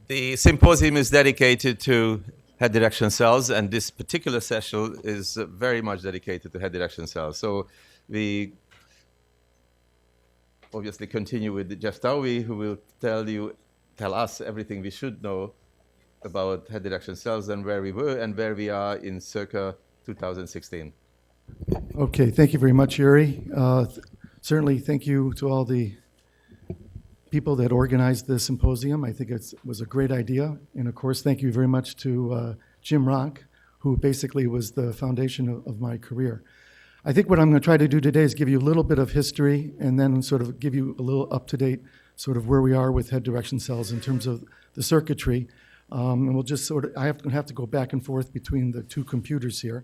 The symposium is dedicated to head direction cells, and this particular session is very much dedicated to head direction cells. So we obviously continue with Jeff Taube, who will tell us everything we should know about head direction cells and where we were and where we are in circa 2016. Okay, thank you very much, Yuri. Certainly thank you to all the people that organized the symposium. I think it was a great idea. And of course, thank you very much to Jim Ranck, who basically was the foundation of my career. I think what I'm going to try to do today is give you a little bit of history and then sort of give you a little up-to-date sort of where we are with head direction cells in terms of the circuitry. And we'll just sort of, I have to go back and forth between the two computers here.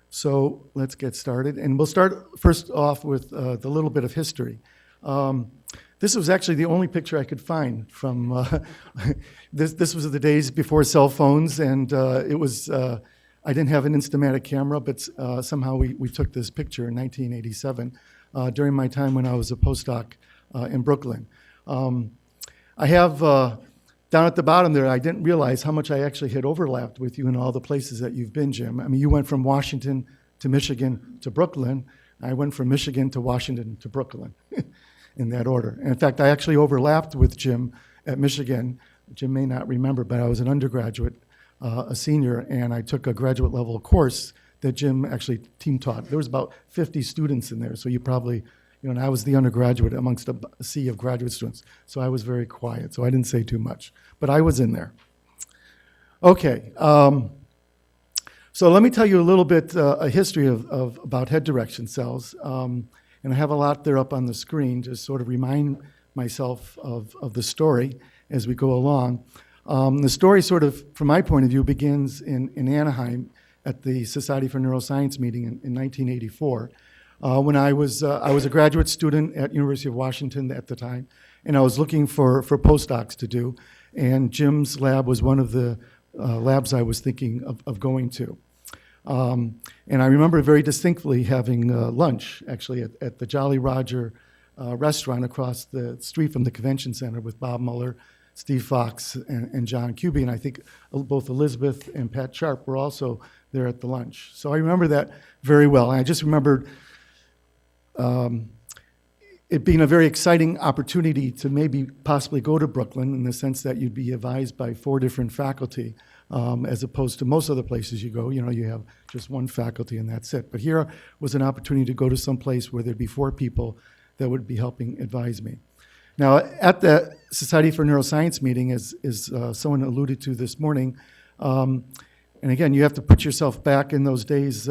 So let's get started. And we'll start first off with the little bit of history. This was actually the only picture I could find from, this was the days before cell phones, and it was, I didn't have an Instamatic camera, but somehow we took this picture in 1987 during my time when I was a postdoc in Brooklyn. I have, down at the bottom there, I didn't realize how much I actually had overlapped with you in all the places that you've been, Jim. I mean, you went from Washington to Michigan to Brooklyn. I went from Michigan to Washington to Brooklyn. In that order. And in fact, I actually overlapped with Jim at Michigan. Jim may not remember, but I was an undergraduate, a senior, and I took a graduate level course that Jim actually team taught. There was about 50 students in there, so you probably, you know, and I was the undergraduate amongst a sea of graduate students. So I was very quiet, so I didn't say too much, but I was in there. Okay, so let me tell you a little bit, a history of about head direction cells. And I have a lot there up on the screen to sort of remind myself of the story as we go along. The story sort of, from my point of view, begins in Anaheim at the Society for Neuroscience meeting in 1984. When I was a graduate student at University of Washington at the time, and I was looking for postdocs to do, and Jim's lab was one of the labs I was thinking of going to. And I remember very distinctly having lunch, actually, at the Jolly Roger restaurant across the street from the convention center with Bob Mueller, Steve Fox, and John Kuby. And I think both Elizabeth and Pat Sharp were also there at the lunch. So I remember that very well. And I just remembered it being a very exciting opportunity to maybe possibly go to Brooklyn in the sense that you'd be advised by 4 different faculty. As opposed to most other places you go, you know, you have just one faculty and that's it. But here was an opportunity to go to some place where there'd be 4 people that would be helping advise me. Now, at the Society for Neuroscience meeting, as someone alluded to this morning, and again, you have to put yourself back in those days.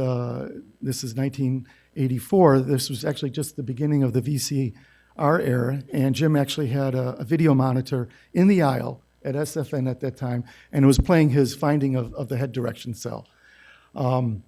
This is 1984. This was actually just the beginning of the VCR era, and Jim actually had a video monitor in the aisle at SFN at that time, and it was playing his finding of the head direction cell. And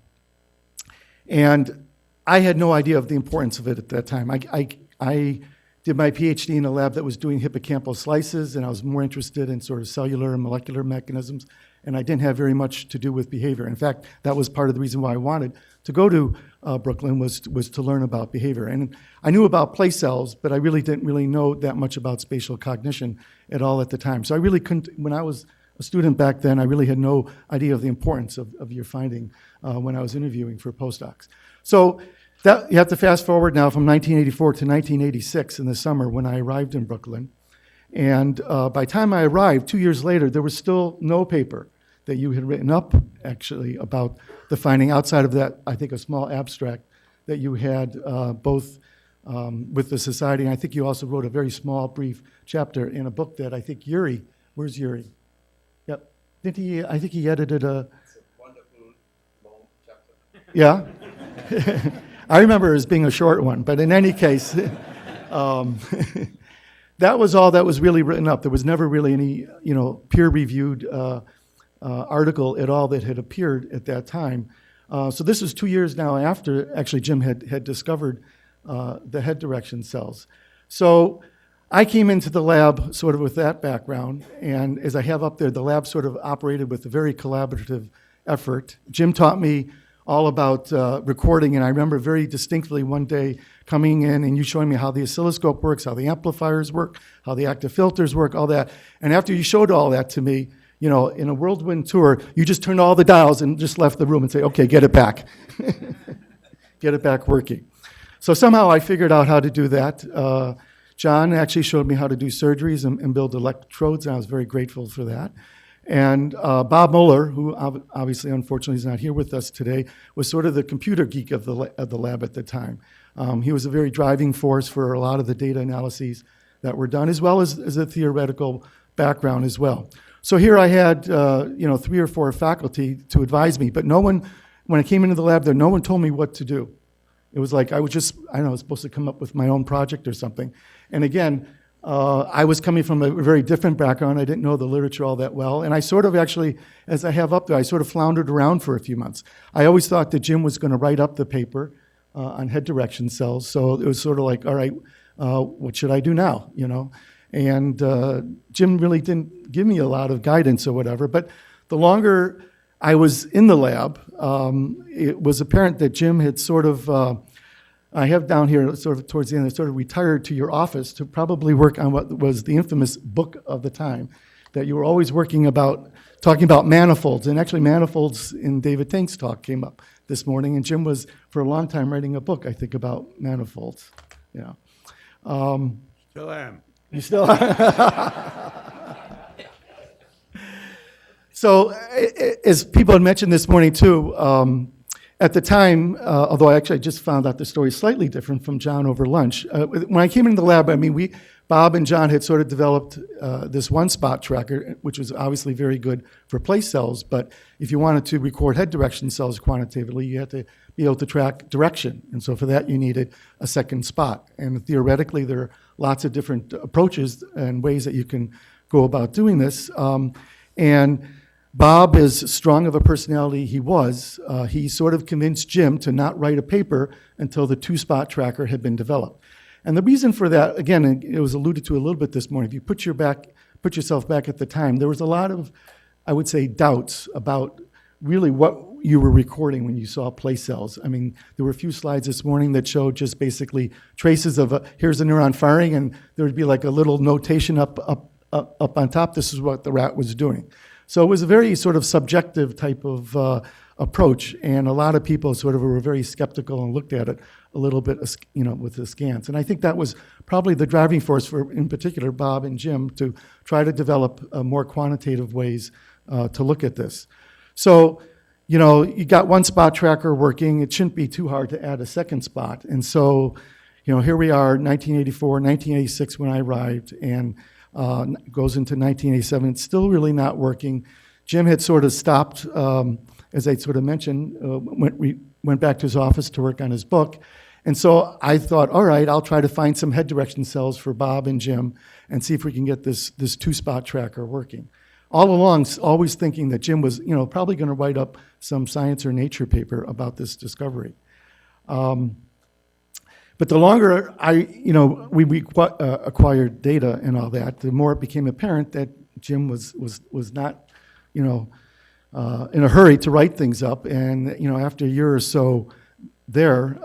I had no idea of the importance of it at that time. I did my PhD in a lab that was doing hippocampal slices, and I was more interested in sort of cellular and molecular mechanisms, and I didn't have very much to do with behavior. In fact, that was part of the reason why I wanted to go to Brooklyn was to learn about behavior. And I knew about place cells, but I really didn't really know that much about spatial cognition at all at the time. So I really couldn't, when I was a student back then, I really had no idea of the importance of your finding when I was interviewing for postdocs. So that, you have to fast forward now from 1984 to 1986 in the summer when I arrived in Brooklyn. And by the time I arrived, 2 years later, there was still no paper that you had written up, actually, about the finding outside of that, I think, a small abstract that you had both with the society. And I think you also wrote a very small, brief chapter in a book that I think Yuri, where's Yuri? Yep. Did he, I think he edited a... It's a wonderful, long chapter. Yeah? I remember it as being a short one, but in any case, that was all that was really written up. There was never really any, you know, peer-reviewed article at all that had appeared at that time. So this is 2 years now after actually Jim had discovered the head direction cells. So I came into the lab sort of with that background, and as I have up there, the lab sort of operated with a very collaborative effort. Jim taught me all about recording. And I remember very distinctly one day coming in and you showing me how the oscilloscope works, how the amplifiers work, how the active filters work, all that. And after you showed all that to me, you know, in a whirlwind tour, you just turned all the dials and just left the room and say, okay, get it back. Get it back working. So somehow I figured out how to do that. John actually showed me how to do surgeries and build electrodes, and I was very grateful for that. And Bob Mueller, who obviously, unfortunately, is not here with us today, was sort of the computer geek of the lab at the time. He was a very driving force for a lot of the data analyses that were done, as well as a theoretical background as well. So here I had, 3 or 4 faculty to advise me, but no one, when I came into the lab there, no one told me what to do. It was like I was just, I don't know, I was supposed to come up with my own project or something. And again, I was coming from a very different background. I didn't know the literature all that well. And I sort of actually, as I have up there, I sort of floundered around for a few months. I always thought that Jim was going to write up the paper on head direction cells. So it was sort of like, all right, what should I do now, you know? And Jim really didn't give me a lot of guidance or whatever. But the longer I was in the lab, it was apparent that Jim had sort of, I have down here sort of towards the end, sort of retired to your office to probably work on what was the infamous book of the time, that you were always working about, talking about manifolds. And actually manifolds in David Tank's talk came up this morning, and Jim was for a long time writing a book, I think, about manifolds. Yeah. Still am. You still are? So, as people had mentioned this morning too, at the time, although I just found out the story slightly different from John over lunch. When I came into the lab, I mean, Bob and John had sort of developed this one spot tracker, which was obviously very good for place cells, but if you wanted to record head direction cells quantitatively, you had to be able to track direction. And so for that, you needed a second spot. And theoretically, there are lots of different approaches and ways that you can go about doing this. And Bob, as strong of a personality he was, he sort of convinced Jim to not write a paper until the 2-spot tracker had been developed. And the reason for that, again, it was alluded to a little bit this morning, if you put yourself back at the time, there was a lot of, I would say, doubts about really what you were recording when you saw place cells. I mean, there were a few slides this morning that showed just basically traces of, here's a neuron firing, and there would be like a little notation up on top, this is what the rat was doing. So it was a very sort of subjective type of approach, and a lot of people sort of were very skeptical and looked at it a little bit, with askance. And I think that was probably the driving force for, in particular, Bob and Jim to try to develop more quantitative ways to look at this. So, you got one spot tracker working. It shouldn't be too hard to add a second spot. And so, here we are, 1984, 1986 when I arrived, and goes into 1987. It's still really not working. Jim had sort of stopped, as I sort of mentioned, went back to his office to work on his book. And so I thought, all right, I'll try to find some head direction cells for Bob and Jim and see if we can get this 2-spot tracker working. All along, always thinking that Jim was, probably going to write up some Science or Nature paper about this discovery. But the longer we acquired data and all that, the more it became apparent that Jim was not, in a hurry to write things up. And, after a year or so there,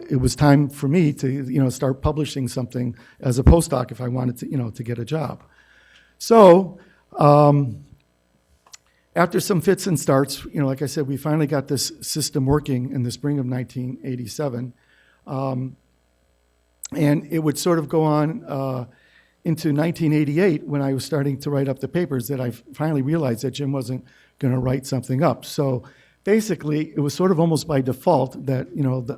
it was time for me to, start publishing something as a postdoc if I wanted to, to get a job. So, after some fits and starts, like I said, we finally got this system working in the spring of 1987. And it would sort of go on into 1988 when I was starting to write up the papers that I finally realized that Jim wasn't going to write something up. So basically, it was sort of almost by default that,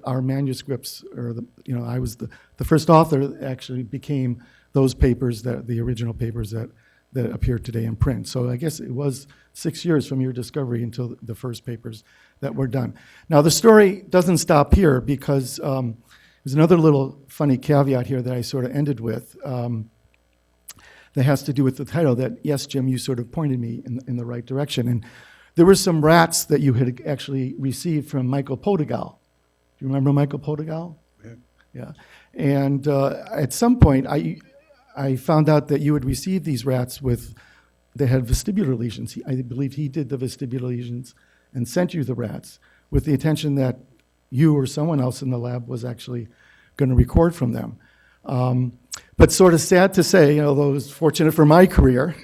our manuscripts, or I was the first author that actually became those papers, the original papers that appear today in print. So I guess it was 6 years from your discovery until the first papers that were done. Now, the story doesn't stop here because there's another little funny caveat here that I sort of ended with that has to do with the title that, yes, Jim, you sort of pointed me in the right direction. And there were some rats that you had actually received from Michael Podegal. Do you remember Michael Podegal? Yeah. And at some point, I found out that you had received these rats that had vestibular lesions. I believe he did the vestibular lesions and sent you the rats. with the intention that you or someone else in the lab was actually going to record from them. But sort of sad to say, although it was fortunate for my career,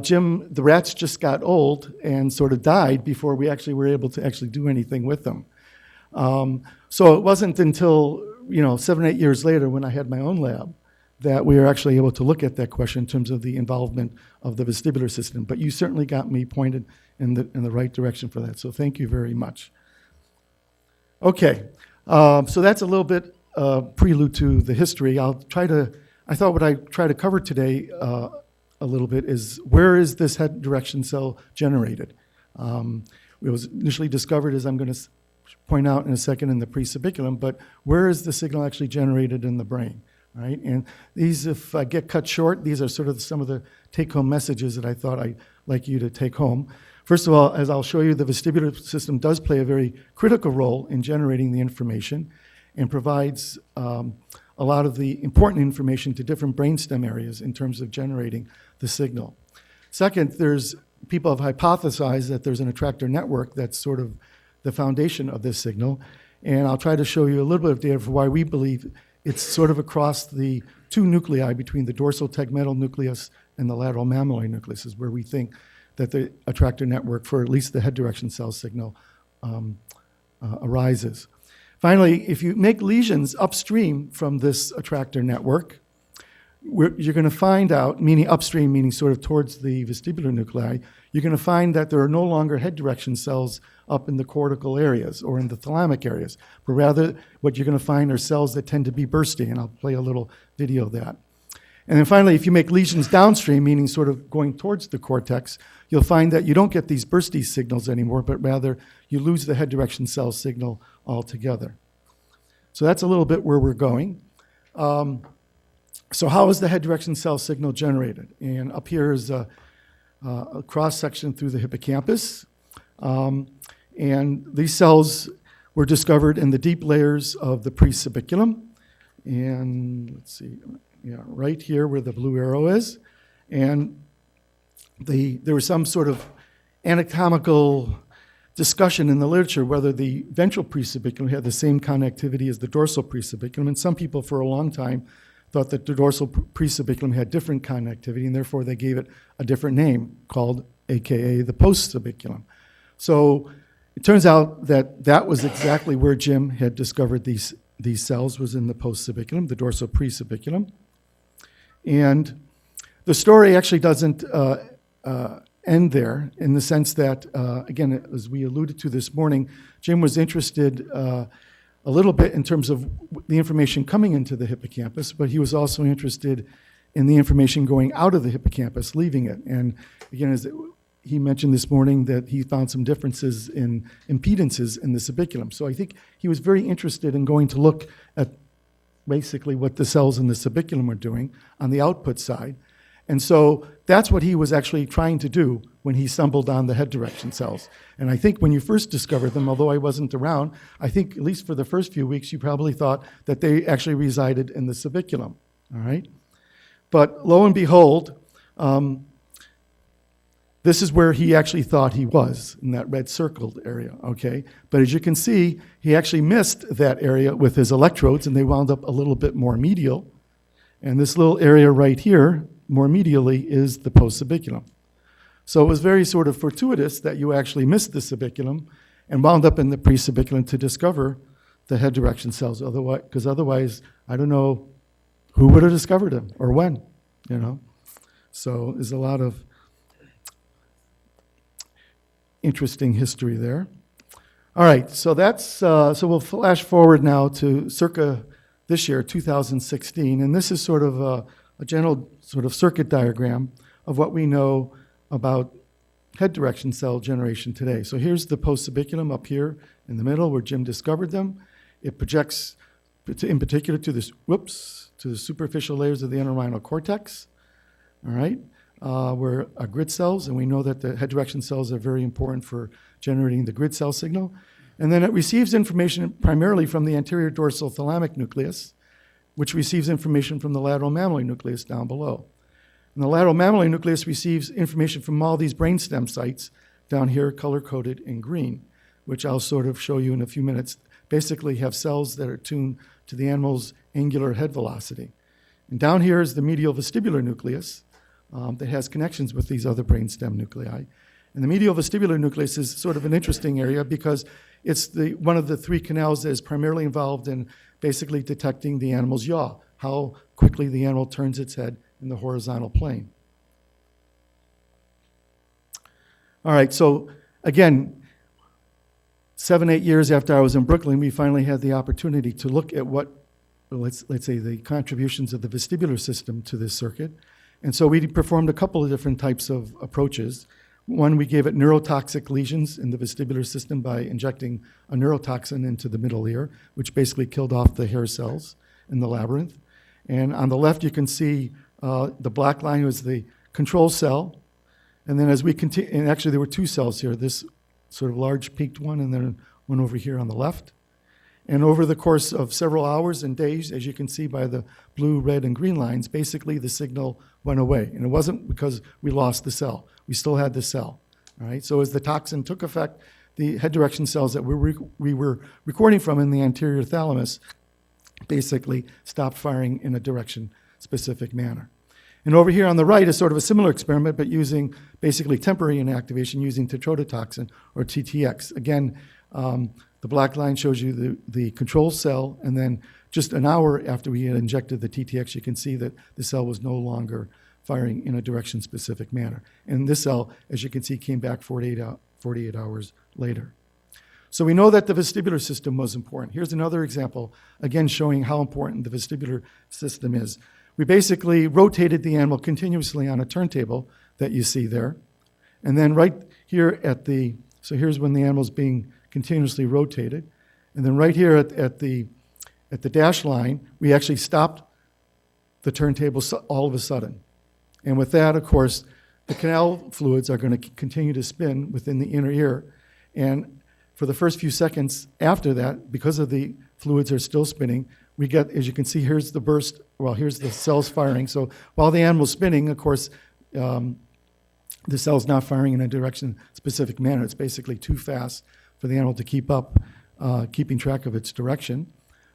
Jim, the rats just got old and sort of died before we actually were able to actually do anything with them. So it wasn't until 7 or 8 years later when I had my own lab that we were actually able to look at that question in terms of the involvement of the vestibular system. But you certainly got me pointed in the right direction for that. So thank you very much. Okay, so that's a little bit prelude to the history. I thought what I'd try to cover today a little bit is where is this head direction cell generated? It was initially discovered, as I'm going to point out in a second, in the presubiculum, but where is the signal actually generated in the brain? Right? And these, if I get cut short, these are sort of some of the take-home messages that I thought I'd like you to take home. First of all, as I'll show you, the vestibular system does play a very critical role in generating the information and provides a lot of the important information to different brainstem areas in terms of generating the signal. Second, people have hypothesized that there's an attractor network that's sort of the foundation of this signal, and I'll try to show you a little bit of data for why we believe it's sort of across the two nuclei between the dorsal tegmental nucleus and the lateral mammillary nucleus is where we think that the attractor network for at least the head direction cell signal arises. Finally, if you make lesions upstream from this attractor network, you're going to find out, meaning upstream, meaning sort of towards the vestibular nuclei, you're going to find that there are no longer head direction cells up in the cortical areas or in the thalamic areas, but rather what you're going to find are cells that tend to be bursty, and I'll play a little video of that. And then finally, if you make lesions downstream, meaning sort of going towards the cortex, you'll find that you don't get these bursty signals anymore, but rather you lose the head direction cell signal altogether. So that's a little bit where we're going. So how is the head direction cell signal generated? And up here is a cross-section through the hippocampus. And these cells were discovered in the deep layers of the presubiculum. And let's see, right here where the blue arrow is. And there was some sort of anatomical discussion in the literature whether the ventral presubiculum had the same connectivity as the dorsal presubiculum. And some people for a long time thought that the dorsal presubiculum had different connectivity, and therefore they gave it a different name called, AKA, the postsubiculum. So it turns out that that was exactly where Jim had discovered these cells, was in the postsubiculum, the dorsal presubiculum. And the story actually doesn't end there in the sense that, again, as we alluded to this morning, Jim was interested a little bit in terms of the information coming into the hippocampus, but he was also interested in the information going out of the hippocampus, leaving it. And again, as he mentioned this morning, that he found some differences in impedances in the subiculum. So I think he was very interested in going to look at basically what the cells in the subiculum were doing on the output side. And so that's what he was actually trying to do when he stumbled on the head direction cells. And I think when you first discovered them, although I wasn't around, I think at least for the first few weeks, you probably thought that they actually resided in the subiculum, all right? But lo and behold, this is where he actually thought he was, in that red circled area, okay? But as you can see, he actually missed that area with his electrodes, and they wound up a little bit more medial. And this little area right here, more medially, is the postsubiculum. So it was very sort of fortuitous that you actually missed the subiculum and wound up in the presubiculum to discover the head direction cells. Because otherwise, I don't know who would have discovered them or when, So there's a lot of interesting history there. All right, so that's so we'll flash forward now to circa this year, 2016, and this is sort of a general sort of circuit diagram of what we know about head direction cell generation today. So here's the postsubiculum up here in the middle where Jim discovered them. It projects, in particular, to the superficial layers of the entorhinal cortex. All right, where are grid cells, and we know that the head direction cells are very important for generating the grid cell signal. And then it receives information primarily from the anterior dorsal thalamic nucleus, which receives information from the lateral mammillary nucleus down below. And the lateral mammillary nucleus receives information from all these brainstem sites down here, color-coded in green. which I'll sort of show you in a few minutes, basically have cells that are tuned to the animal's angular head velocity. And down here is the medial vestibular nucleus that has connections with these other brainstem nuclei. And the medial vestibular nucleus is sort of an interesting area because it's one of the three canals that is primarily involved in basically detecting the animal's yaw, how quickly the animal turns its head in the horizontal plane. All right, so again, 7-8 years after I was in Brooklyn, we finally had the opportunity to look at let's say the contributions of the vestibular system to this circuit. And so we performed a couple of different types of approaches. One, we gave it neurotoxic lesions in the vestibular system by injecting a neurotoxin into the middle ear, which basically killed off the hair cells in the labyrinth. And on the left, you can see the black line was the control cell. And then as we continue, and actually there were two cells here, this sort of large peaked one and then one over here on the left. And over the course of several hours and days, as you can see by the blue, red, and green lines, basically the signal went away. And it wasn't because we lost the cell. We still had the cell. All right? So as the toxin took effect, the head direction cells that we were recording from in the anterior thalamus basically stopped firing in a direction-specific manner. And over here on the right is sort of a similar experiment, but using basically temporary inactivation using tetrodotoxin or TTX. Again, the black line shows you the control cell, and then just an hour after we had injected the TTX, you can see that the cell was no longer firing in a direction-specific manner. And this cell, as you can see, came back 48 hours later. So we know that the vestibular system was important. Here's another example, again showing how important the vestibular system is. We basically rotated the animal continuously on a turntable that you see there. And then right here so here's when the animal's being continuously rotated. And then right here at the dash line, we actually stopped the turntable all of a sudden. And with that, of course, the canal fluids are going to continue to spin within the inner ear. And for the first few seconds after that, because of the fluids are still spinning, we get, as you can see, here's the burst, here's the cells firing. So while the animal's spinning, of course, the cell's not firing in a direction-specific manner. It's basically too fast for the animal to keep up, keeping track of its direction.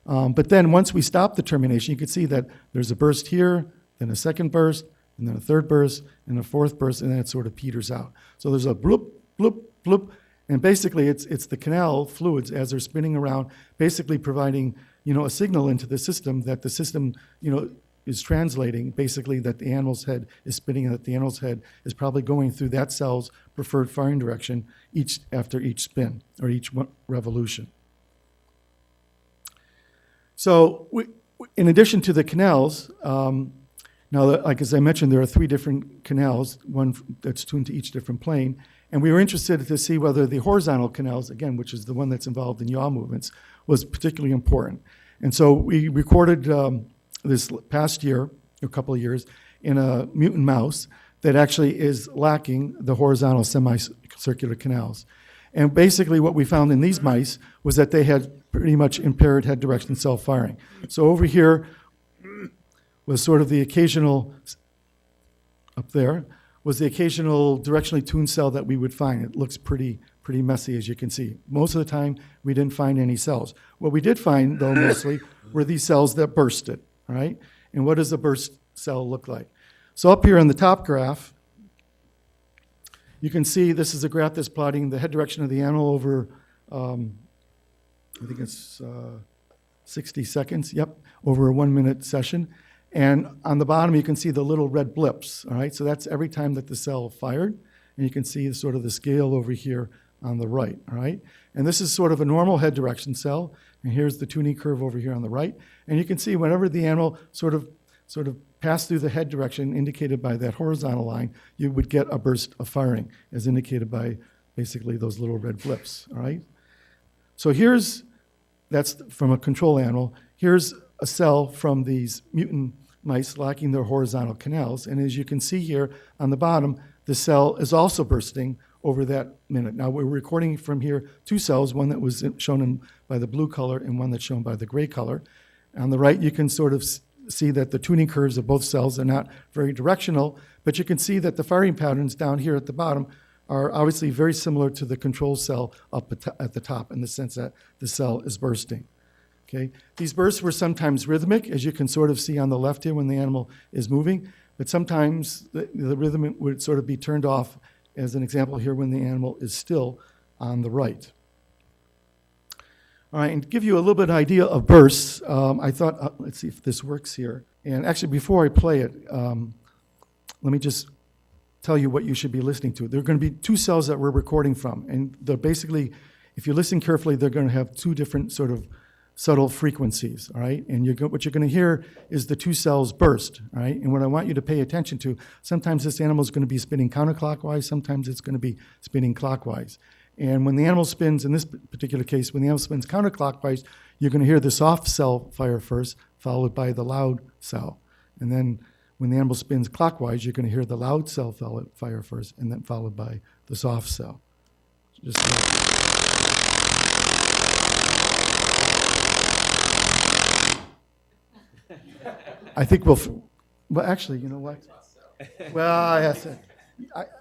But then once we stop the termination, you can see that there's a burst here, then a second burst, and then a third burst, and a fourth burst, and then it sort of peters out. So there's a bloop, bloop, bloop, and basically it's the canal fluids as they're spinning around, basically providing a signal into the system that the system is translating, basically that the animal's head is spinning and that the animal's head is probably going through that cell's preferred firing direction after each spin or each revolution. So in addition to the canals, now, like as I mentioned, there are 3 different canals, one that's tuned to each different plane, and we were interested to see whether the horizontal canals, again, which is the one that's involved in yaw movements, was particularly important. And so we recorded this past year, a couple of years, in a mutant mouse that actually is lacking the horizontal semicircular canals. And basically what we found in these mice was that they had pretty much impaired head direction cell firing. So over here was sort of the occasional, up there, was the occasional directionally tuned cell that we would find. It looks pretty messy, as you can see. Most of the time, we didn't find any cells. What we did find, though, mostly, were these cells that bursted, right? And what does a burst cell look like? So up here on the top graph, you can see this is a graph that's plotting the head direction of the animal over, I think it's 60 seconds, over a 1-minute session. And on the bottom, you can see the little red blips, all right? So that's every time that the cell fired. And you can see sort of the scale over here on the right, all right? And this is sort of a normal head direction cell. And here's the tuning curve over here on the right. And you can see whenever the animal sort of passed through the head direction indicated by that horizontal line, you would get a burst of firing, as indicated by basically those little red blips, all right? So that's from a control animal. Here's a cell from these mutant mice lacking their horizontal canals. And as you can see here on the bottom, the cell is also bursting over that minute. Now we're recording from here 2 cells, one that was shown by the blue color and one that's shown by the gray color. On the right, you can sort of see that the tuning curves of both cells are not very directional, but you can see that the firing patterns down here at the bottom are obviously very similar to the control cell up at the top in the sense that the cell is bursting. Okay? These bursts were sometimes rhythmic, as you can sort of see on the left here when the animal is moving, but sometimes the rhythm would sort of be turned off, as an example here when the animal is still on the right. All right, and to give you a little bit of idea of bursts, I thought, let's see if this works here. And actually, before I play it, let me just tell you what you should be listening to. There are going to be two cells that we're recording from, and they're basically, if you listen carefully, they're going to have two different sort of subtle frequencies, all right? And what you're going to hear is the two cells burst, all right? And what I want you to pay attention to, sometimes this animal is going to be spinning counterclockwise, sometimes it's going to be spinning clockwise. And when the animal spins, in this particular case, when the animal spins counterclockwise, you're going to hear the soft cell fire first, followed by the loud cell. And then when the animal spins clockwise, you're going to hear the loud cell fire first, and then followed by the soft cell. Just I think well, actually, you know what? Well, yes.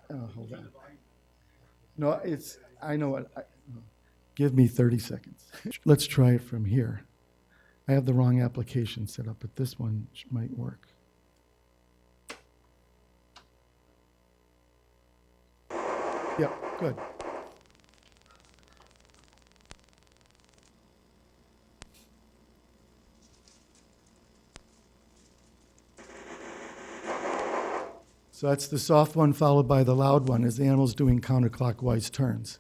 Hold on. No, I know what. Give me 30 seconds. Let's try it from here. I have the wrong application set up, but this one might work. Yeah, good. So that's the soft one followed by the loud one as the animal's doing counterclockwise turns.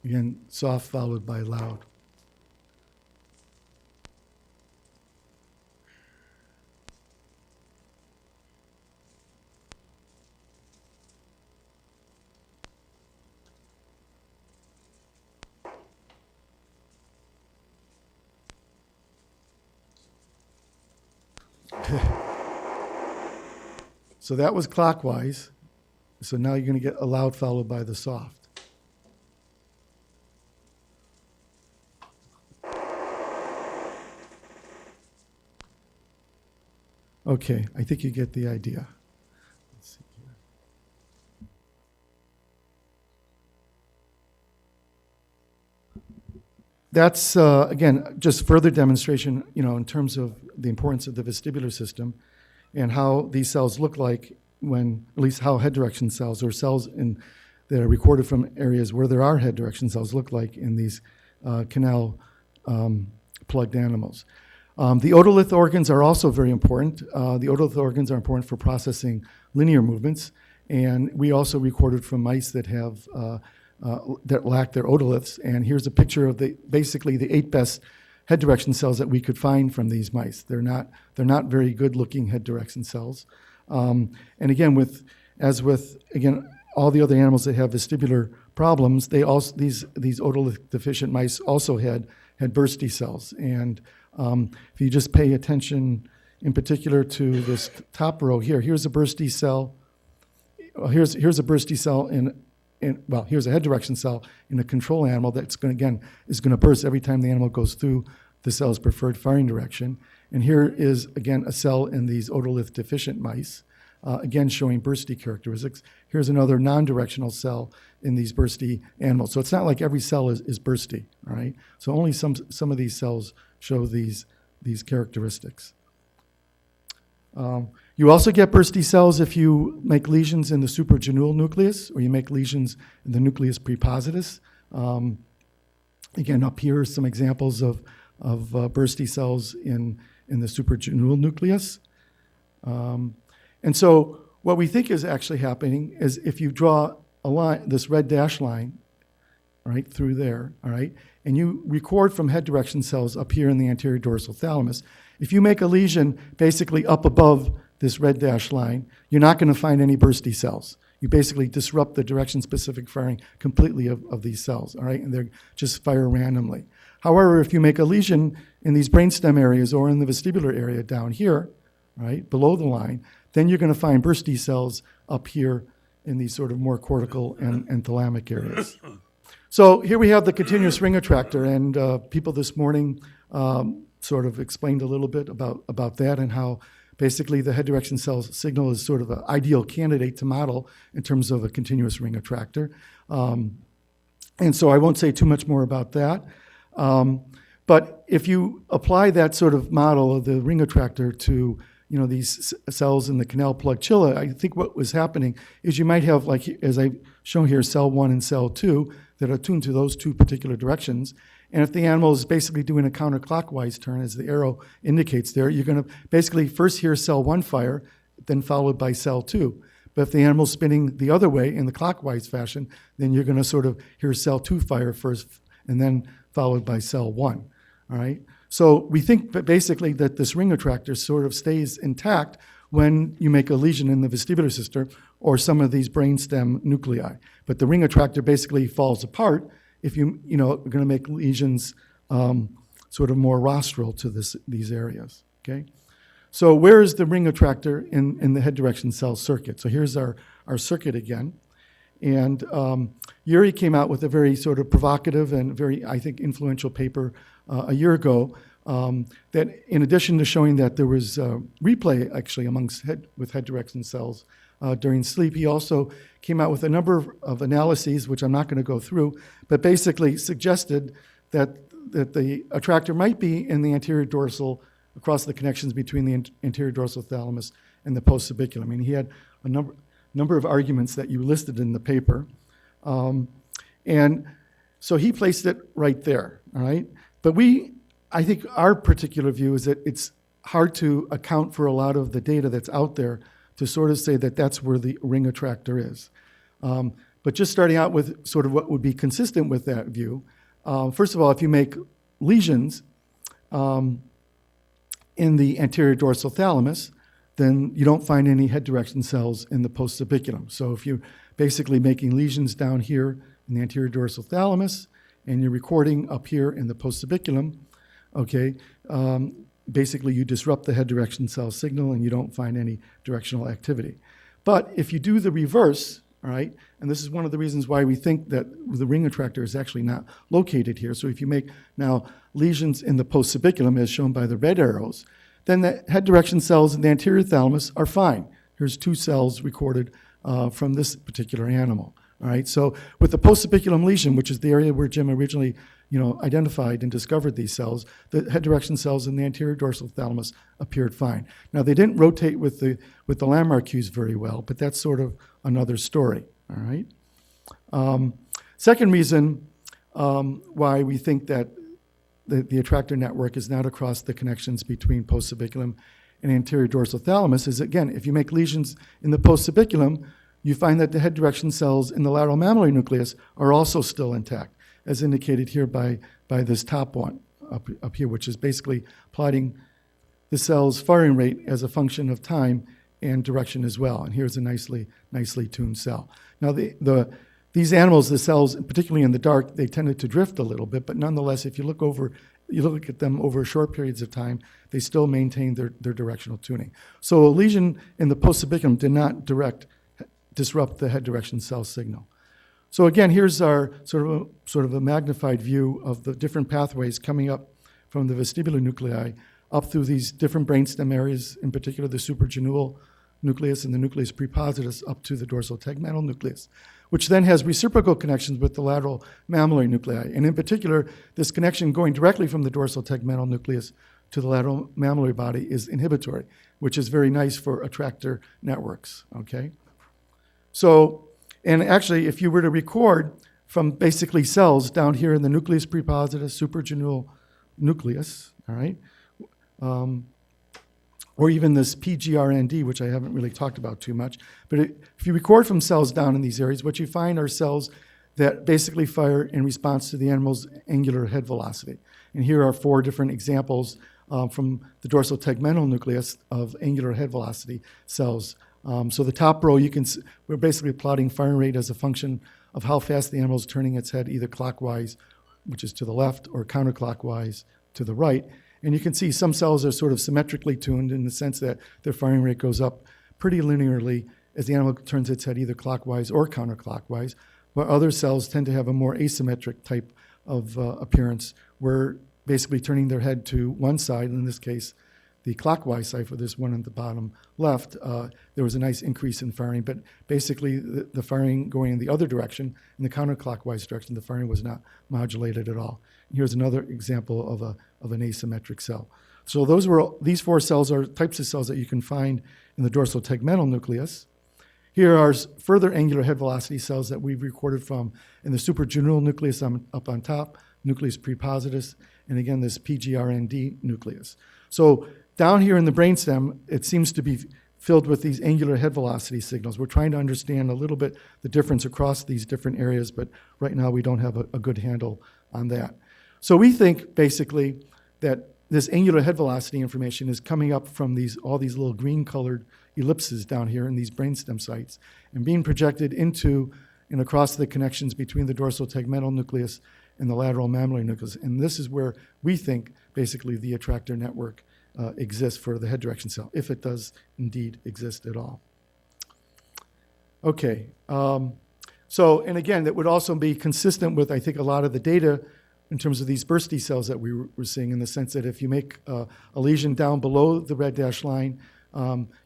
Again, soft followed by loud. So that was clockwise. So now you're going to get a loud followed by the soft. Okay, I think you get the idea. Let's see here. That's, again, just further demonstration, in terms of the importance of the vestibular system and how these cells look like when, at least how head direction cells or cells that are recorded from areas where there are head direction cells look like in these canal plugged animals. The otolith organs are also very important. The otolith organs are important for processing linear movements, and we also recorded from mice that have that lack their otoliths. And here's a picture of basically the 8 best head direction cells that we could find from these mice. They're not very good looking head direction cells. And again, as with all the other animals that have vestibular problems, these otolith deficient mice also had bursty cells. And if you just pay attention in particular to this top row here, here's a bursty cell. Well, here's a bursty cell here's a head direction cell in a control animal that's is going to burst every time the animal goes through the cell's preferred firing direction. And here is, again, a cell in these otolith deficient mice, again showing bursty characteristics. Here's another non-directional cell in these bursty animals. So it's not like every cell is bursty, all right? So only some of these cells show these characteristics. You also get bursty cells if you make lesions in the supragenual nucleus, or you make lesions in the nucleus prepositus. Again, up here are some examples of bursty cells in the supragenual nucleus. And so what we think is actually happening is if you draw a line, this red dashed line, right, through there, all right, and you record from head direction cells up here in the anterior dorsal thalamus, if you make a lesion basically up above this red dashed line, you're not going to find any bursty cells. You basically disrupt the direction-specific firing completely of these cells, all right, and they just fire randomly. However, if you make a lesion in these brainstem areas or in the vestibular area down here, right, below the line, then you're going to find bursty cells up here in these sort of more cortical and thalamic areas. So here we have the continuous ring attractor, and people this morning sort of explained a little bit about that and how basically the head direction cell signal is sort of an ideal candidate to model in terms of a continuous ring attractor. And so I won't say too much more about that. But if you apply that sort of model of the ring attractor to these cells in the canal plug chilla, I think what was happening is you might have, like as I've shown here, cell 1 and cell 2 that are tuned to those two particular directions. And if the animal is basically doing a counterclockwise turn, as the arrow indicates there, you're going to basically first hear cell 1 fire, then followed by cell 2. But if the animal's spinning the other way in the clockwise fashion, then you're going to sort of hear cell 2 fire first, and then followed by cell 1. All right? So we think that basically that this ring attractor sort of stays intact when you make a lesion in the vestibular system or some of these brainstem nuclei. But the ring attractor basically falls apart if are going to make lesions sort of more rostral to these areas. Okay, so where is the ring attractor in the head direction cell circuit? So here's our circuit again, and Urey came out with a very sort of provocative and very, I think, influential paper a year ago that, in addition to showing that there was replay actually with head direction cells during sleep, he also came out with a number of analyses, which I'm not going to go through, but basically suggested that the attractor might be in the anterior dorsal across the connections between the anterior dorsal thalamus and the postsubiculum. I mean, he had a number of arguments that you listed in the paper. And so he placed it right there, all right? But I think our particular view is that it's hard to account for a lot of the data that's out there to sort of say that that's where the ring attractor is. But just starting out with sort of what would be consistent with that view, first of all, if you make lesions in the anterior dorsal thalamus, then you don't find any head direction cells in the postsubiculum. So if you're basically making lesions down here in the anterior dorsal thalamus and you're recording up here in the postsubiculum, okay, basically you disrupt the head direction cell signal and you don't find any directional activity. But if you do the reverse, all right, and this is one of the reasons why we think that the ring attractor is actually not located here. So if you make now lesions in the postsubiculum, as shown by the red arrows, then the head direction cells in the anterior thalamus are fine. Here's 2 cells recorded from this particular animal. All right, so with the postsubiculum lesion, which is the area where Jim originally identified and discovered these cells, the head direction cells in the anterior dorsal thalamus appeared fine. Now, they didn't rotate with the landmark cues very well, but that's sort of another story, all right? Second reason why we think that the attractor network is not across the connections between postsubiculum and anterior dorsal thalamus is, again, if you make lesions in the postsubiculum, you find that the head direction cells in the lateral mammillary nucleus are also still intact, as indicated here by this top one up here, which is basically plotting the cell's firing rate as a function of time and direction as well. And here's a nicely tuned cell. Now, these animals, the cells, particularly in the dark, they tended to drift a little bit, but nonetheless, if you look at them over short periods of time, they still maintain their directional tuning. So a lesion in the postsubiculum did not disrupt the head direction cell signal. So again, here's our sort of a magnified view of the different pathways coming up from the vestibular nuclei up through these different brainstem areas, in particular the supragenual nucleus and the nucleus prepositus up to the dorsal tegmental nucleus, which then has reciprocal connections with the lateral mammillary nuclei. And in particular, this connection going directly from the dorsal tegmental nucleus to the lateral mammillary body is inhibitory, which is very nice for attractor networks, okay? So, and actually, if you were to record from basically cells down here in the nucleus prepositus, supragenual nucleus, all right, or even this PGRND, which I haven't really talked about too much, but if you record from cells down in these areas, what you find are cells that basically fire in response to the animal's angular head velocity. And here are 4 different examples from the dorsal tegmental nucleus of angular head velocity cells. So the top row, we're basically plotting firing rate as a function of how fast the animal is turning its head, either clockwise, which is to the left, or counterclockwise to the right. And you can see some cells are sort of symmetrically tuned in the sense that their firing rate goes up pretty linearly as the animal turns its head either clockwise or counterclockwise, while other cells tend to have a more asymmetric type of appearance, where basically turning their head to one side, in this case, the clockwise side for this one on the bottom left, there was a nice increase in firing, but basically the firing going in the other direction, in the counterclockwise direction, the firing was not modulated at all. Here's another example of an asymmetric cell. So these 4 cells are types of cells that you can find in the dorsal tegmental nucleus. Here are further angular head velocity cells that we've recorded from in the suprajuvenile nucleus up on top, nucleus prepositus, and again, this PGRND nucleus. So down here in the brainstem, it seems to be filled with these angular head velocity signals. We're trying to understand a little bit the difference across these different areas, but right now we don't have a good handle on that. So we think, basically, that this angular head velocity information is coming up from all these little green-colored ellipses down here in these brainstem sites and being projected into and across the connections between the dorsal tegmental nucleus and the lateral mammillary nucleus. And this is where we think, basically, the attractor network exists for the head direction cell, if it does indeed exist at all. Okay. And again, that would also be consistent with, I think, a lot of the data in terms of these bursty cells that we were seeing, in the sense that if you make a lesion down below the red dashed line,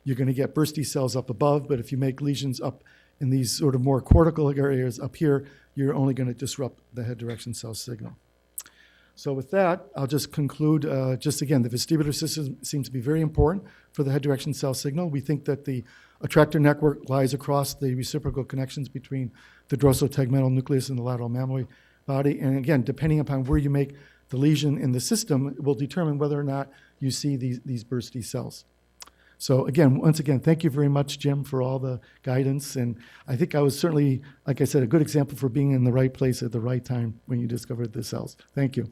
you're going to get bursty cells up above, but if you make lesions up in these sort of more cortical areas up here, you're only going to disrupt the head direction cell signal. So with that, I'll just conclude, just again, the vestibular system seems to be very important for the head direction cell signal. We think that the attractor network lies across the reciprocal connections between the dorsal tegmental nucleus and the lateral mammillary body. And again, depending upon where you make the lesion in the system, it will determine whether or not you see these bursty cells. So again, once again, thank you very much, Jim, for all the guidance. And I think I was certainly, like I said, a good example for being in the right place at the right time when you discovered the cells. Thank you.